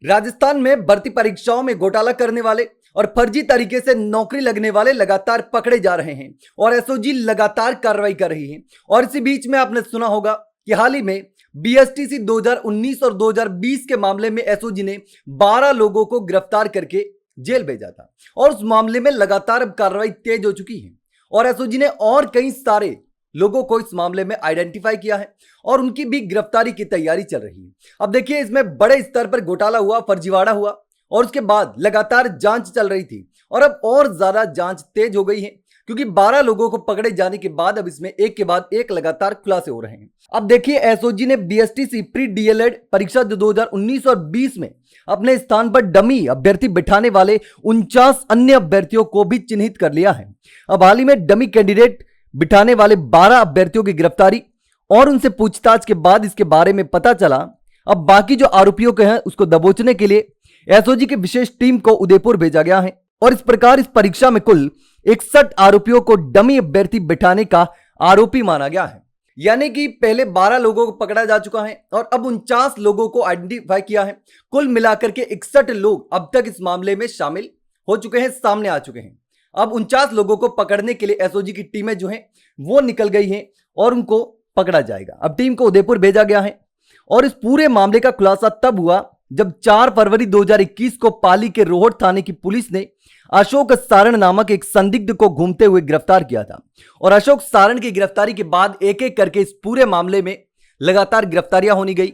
राजस्थान में भर्ती परीक्षाओं में घोटाला करने वाले और फर्जी तरीके से नौकरी लगने वाले लगातार पकड़े जा रहे हैं और एसओजी लगातार कार्रवाई कर रही है। और इसी बीच में आपने सुना होगा कि हाल ही में बीएसटीसी 2019 और 2020 के मामले में एसओजी ने 12 लोगों को गिरफ्तार करके जेल भेजा था और उस मामले में लगातार अब कार्रवाई तेज हो चुकी है और एसओजी ने और कई सारे लोगों को इस मामले में आइडेंटिफाई किया है और उनकी भी गिरफ्तारी की तैयारी चल रही है। अब देखिए, इसमें बड़े स्तर पर घोटाला हुआ, फर्जीवाड़ा हुआ और उसके बाद लगातार जांच चल रही थी और अब और ज्यादा जांच तेज हो गई है क्योंकि 12 लोगों को पकड़े जाने के बाद अब इसमें एक के बाद एक लगातार खुलासे हो रहे हैं। अब देखिए, एसओजी ने बीएसटीसी प्री डीएलएड परीक्षा 2019 और 20 में अपने स्थान पर डमी अभ्यर्थी बिठाने वाले 49 अन्य अभ्यर्थियों को भी चिन्हित कर लिया है। अब हाल ही में डमी कैंडिडेट बिठाने वाले 12 अभ्यर्थियों की गिरफ्तारी और उनसे पूछताछ के बाद इसके बारे में पता चला। अब बाकी जो आरोपियों के हैं उसको दबोचने के लिए एसओजी की विशेष टीम को उदयपुर भेजा गया है और इस प्रकार इस परीक्षा में कुल 61 आरोपियों को डमी अभ्यर्थी बिठाने का आरोपी माना गया है। यानी कि पहले 12 लोगों को पकड़ा जा चुका है और अब 49 लोगों को आइडेंटिफाई किया है। कुल मिलाकर के 61 लोग अब तक इस मामले में शामिल हो चुके हैं, सामने आ चुके हैं। अब 49 लोगों को पकड़ने के लिए एसओजी की टीमें जो हैं वो निकल गई हैं और उनको पकड़ा जाएगा। अब टीम को उदयपुर भेजा गया है और इस पूरे मामले का खुलासा तब हुआ जब 4 फरवरी 2021 को पाली के रोहट थाने की पुलिस ने अशोक सारण नामक एक संदिग्ध को घूमते हुए गिरफ्तार किया था और अशोक सारण की गिरफ्तारी के बाद एक एक करके इस पूरे मामले में लगातार गिरफ्तारियां होनी गई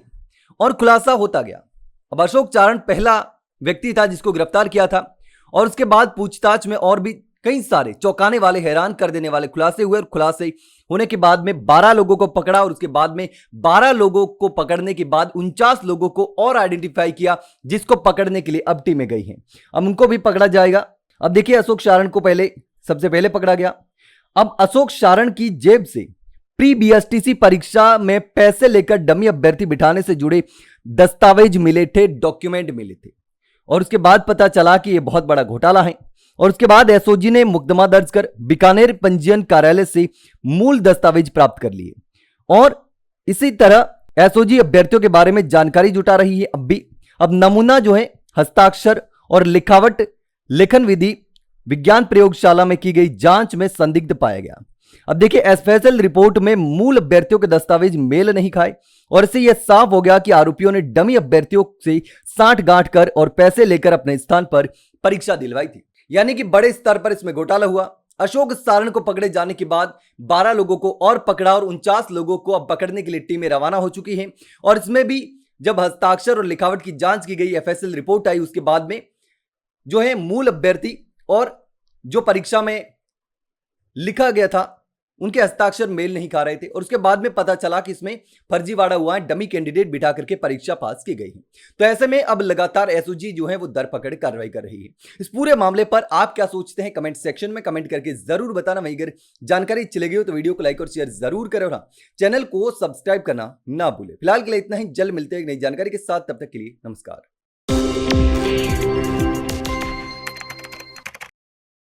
और खुलासा होता गया। अब अशोक सारण पहला व्यक्ति था जिसको गिरफ्तार किया था और उसके बाद पूछताछ में और भी कई सारे चौंकाने वाले, हैरान कर देने वाले खुलासे हुए और खुलासे होने के बाद में 12 लोगों को पकड़ा और उसके बाद में 12 लोगों को पकड़ने के बाद 49 लोगों को और आइडेंटिफाई किया जिसको पकड़ने के लिए अब टीमें गई हैं। अब उनको भी पकड़ा जाएगा। अब देखिए, अशोक सारण को सबसे पहले पकड़ा गया। अब अशोक सारण की जेब से प्री बीएसटीसी परीक्षा में पैसे लेकर डमी अभ्यर्थी बिठाने से जुड़े दस्तावेज मिले थे, डॉक्यूमेंट मिले थे और उसके बाद पता चला कि यह बहुत बड़ा घोटाला है और उसके बाद एसओजी ने मुकदमा दर्ज कर बीकानेर पंजीयन कार्यालय से मूल दस्तावेज प्राप्त कर लिए और इसी तरह एसओजी अभ्यर्थियों के बारे में जानकारी जुटा रही है। अब नमूना जो है हस्ताक्षर और लिखावट लेखन विधि विज्ञान प्रयोगशाला में की गई जांच में संदिग्ध पाया गया। अब देखिए, एफएसएल रिपोर्ट में मूल अभ्यर्थियों के दस्तावेज मेल नहीं खाए और इससे यह साफ हो गया कि आरोपियों ने डमी अभ्यर्थियों से साठ गांठ कर और पैसे लेकर अपने स्थान पर परीक्षा दिलवाई थी। यानी कि बड़े स्तर पर इसमें घोटाला हुआ। अशोक सारण को पकड़े जाने के बाद 12 लोगों को और पकड़ा और 49 लोगों को अब पकड़ने के लिए टीमें रवाना हो चुकी हैं और इसमें भी जब हस्ताक्षर और लिखावट की जांच की गई, एफएसएल रिपोर्ट आई, उसके बाद में जो है मूल अभ्यर्थी और जो परीक्षा में लिखा गया था उनके हस्ताक्षर मेल नहीं खा रहे थे और उसके बाद में पता चला कि इसमें फर्जीवाड़ा हुआ है, डमी कैंडिडेट बिठा करके परीक्षा पास की गई है। तो ऐसे में अब लगातार एसओजी जो है वो दर पकड़ कार्रवाई कर रही है। इस पूरे मामले पर आप क्या सोचते हैं कमेंट सेक्शन में कमेंट करके जरूर बताना। वहीं अगर जानकारी अच्छी लगी हो तो वीडियो को लाइक और शेयर जरूर करें और चैनल को सब्सक्राइब करना ना भूले। फिलहाल के लिए इतना ही, जल्द मिलते हैं एक नई जानकारी के साथ, तब तक के लिए नमस्कार।